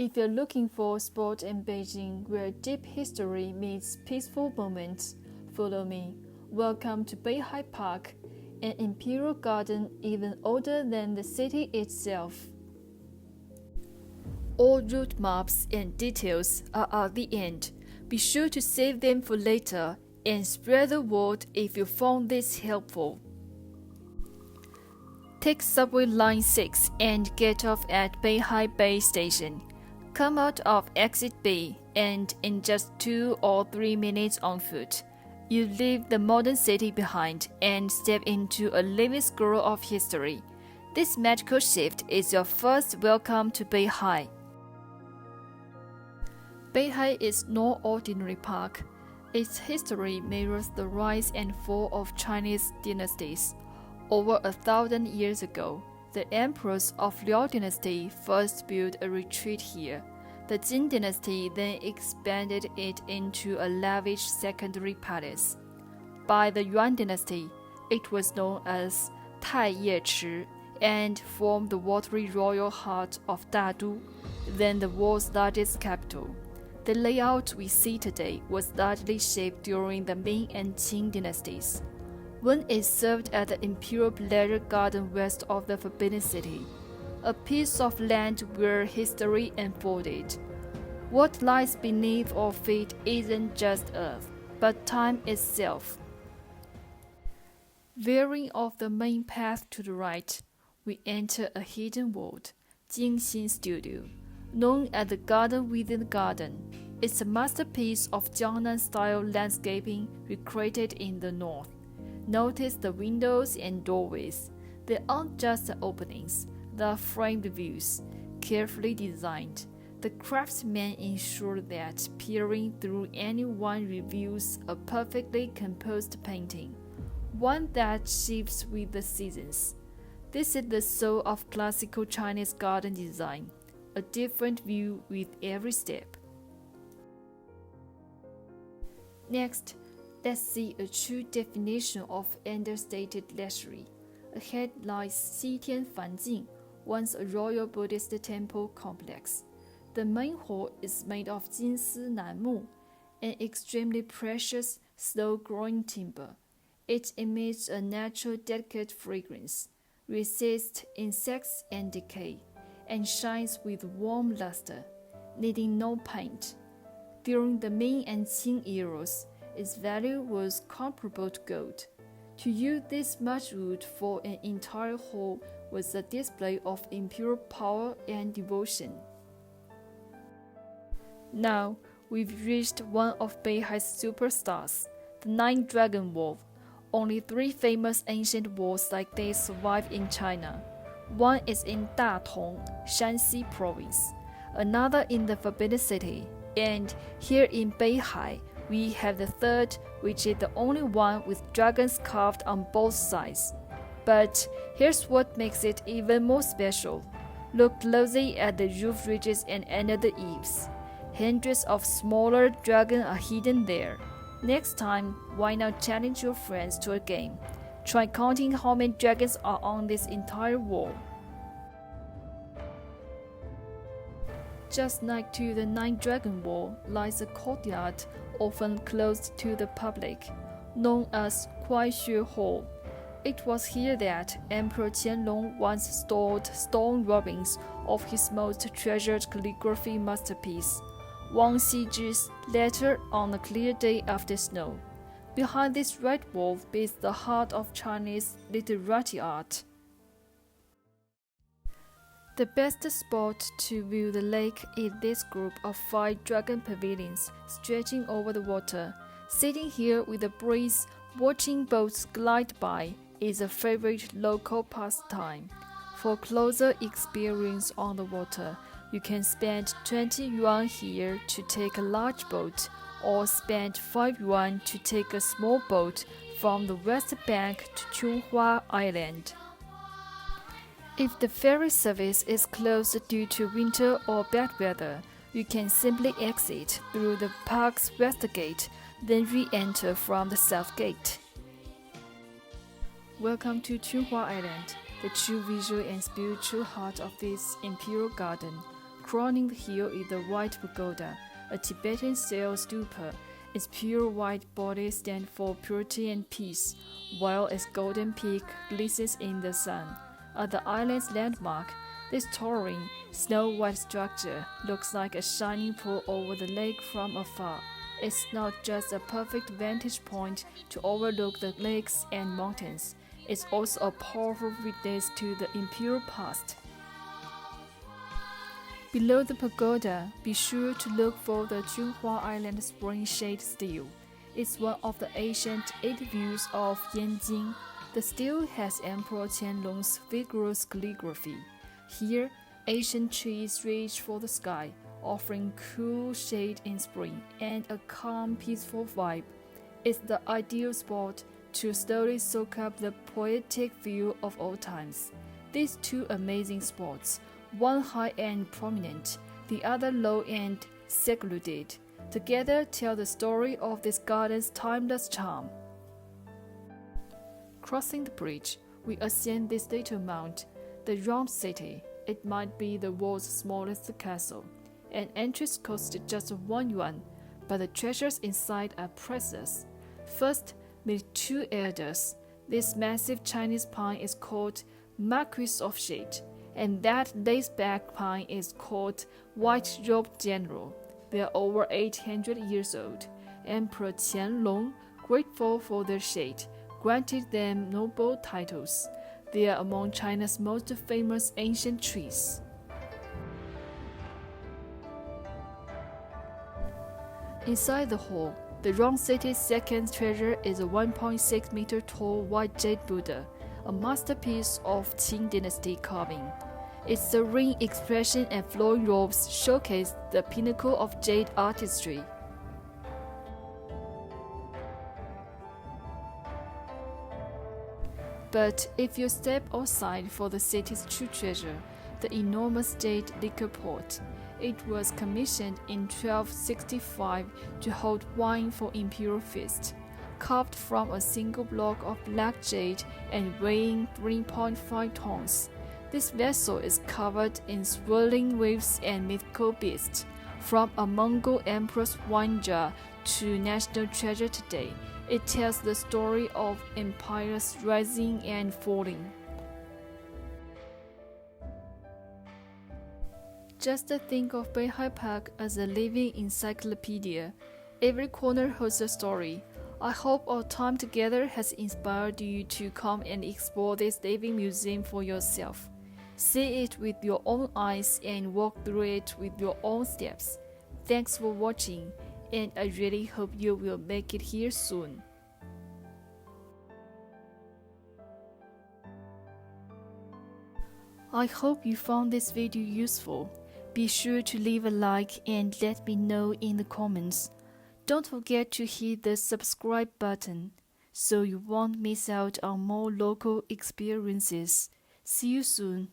If you're looking for a spot in Beijing where deep history meets peaceful moments, follow me. Welcome to Beihai Park, an imperial garden even older than the city itself. All route maps and details are at the end. Be sure to save them for later and spread the word if you found this helpful. Take subway line 6 and get off at Beihai Bay Station. Come out of exit B and in just 2 or 3 minutes on foot, you leave the modern city behind and step into a living scroll of history. This magical shift is your first welcome to Beihai. Beihai is no ordinary park. Its history mirrors the rise and fall of Chinese dynasties. Over 1,000 years ago, the emperors of Liao dynasty first built a retreat here. The Jin dynasty then expanded it into a lavish secondary palace. By the Yuan dynasty, it was known as Taiyechi and formed the watery royal heart of Dadu, then the world's largest capital. The layout we see today was largely shaped during the Ming and Qing dynasties, when it served as the Imperial Pleasure Garden west of the Forbidden City, a piece of land where history unfolded. What lies beneath our feet isn't just earth, but time itself. Veering off the main path to the right, we enter a hidden world, Jingxin Studio, known as the garden within the garden. It's a masterpiece of Jiangnan-style landscaping recreated in the north. Notice the windows and doorways. They aren't just openings, they are framed views, carefully designed. The craftsmen ensure that peering through any one reveals a perfectly composed painting, one that shifts with the seasons. This is the soul of classical Chinese garden design, a different view with every step. Next, let's see a true definition of understated luxury. Ahead lies Tian Fangjing, once a royal Buddhist temple complex. The main hall is made of Nanmu, an extremely precious, slow-growing timber. It emits a natural, delicate fragrance, resists insects and decay, and shines with warm luster, needing no paint. During the Ming and Qing eras, its value was comparable to gold. To use this much wood for an entire hall was a display of imperial power and devotion. Now, we've reached one of Beihai's superstars, the Nine Dragon Wall. Only 3 famous ancient walls like this survive in China. One is in Datong, Shanxi province, another in the Forbidden City, and here in Beihai, we have the third, which is the only one with dragons carved on both sides. But here's what makes it even more special. Look closely at the roof ridges and under the eaves. Hundreds of smaller dragons are hidden there. Next time, why not challenge your friends to a game? Try counting how many dragons are on this entire wall. Just next to the Nine Dragon Wall lies a courtyard often closed to the public, known as Kuaixue Hall. It was here that Emperor Qianlong once stored stone rubbings of his most treasured calligraphy masterpiece, Wang Xizhi's Letter on a Clear Day After Snow. Behind this red wall beats the heart of Chinese literary art. The best spot to view the lake is this group of 5 dragon pavilions stretching over the water. Sitting here with a breeze, watching boats glide by is a favorite local pastime. For closer experience on the water, you can spend 20 yuan here to take a large boat, or spend 5 yuan to take a small boat from the west bank to Chunghua Island. If the ferry service is closed due to winter or bad weather, you can simply exit through the park's west gate, then re-enter from the south gate. Welcome to Chunghua Island, the true visual and spiritual heart of this imperial garden. Crowning the hill is the White Pagoda, a Tibetan-style stupa. Its pure white body stands for purity and peace, while its golden peak glistens in the sun. At the island's landmark, this towering, snow-white structure looks like a shining pool over the lake from afar. It's not just a perfect vantage point to overlook the lakes and mountains. It's also a powerful witness to the Imperial past. Below the pagoda, be sure to look for the Junhua Island Spring Shade Stele. It's one of the ancient 8 views of Yanjing. The stele has Emperor Qianlong's vigorous calligraphy. Here, ancient trees reach for the sky, offering cool shade in spring and a calm, peaceful vibe. It's the ideal spot to slowly soak up the poetic view of old times. These 2 amazing spots, one high and prominent, the other low and secluded, together tell the story of this garden's timeless charm. Crossing the bridge, we ascend this little mount, the Round City. It might be the world's smallest castle. An entrance costs just 1 yuan, but the treasures inside are priceless. First, meet 2 elders. This massive Chinese pine is called Marquis of Jade, and that lace-back pine is called White-robed General. They are over 800 years old. Emperor Qianlong, grateful for their shade, granted them noble titles. They are among China's most famous ancient trees. Inside the hall, the Round City's second treasure is a 1.6-meter tall white jade Buddha, a masterpiece of Qing dynasty carving. Its serene expression and flowing robes showcase the pinnacle of jade artistry. But if you step outside for the city's true treasure, the enormous jade liquor pot, it was commissioned in 1265 to hold wine for imperial feast. Carved from a single block of black jade and weighing 3.5 tons, this vessel is covered in swirling waves and mythical beasts. From a Mongol emperor's wine jar to national treasure today, it tells the story of empires rising and falling. Just think of Beihai Park as a living encyclopedia. Every corner holds a story. I hope our time together has inspired you to come and explore this living museum for yourself. See it with your own eyes and walk through it with your own steps. Thanks for watching, and I really hope you will make it here soon. I hope you found this video useful. Be sure to leave a like and let me know in the comments. Don't forget to hit the subscribe button so you won't miss out on more local experiences. See you soon.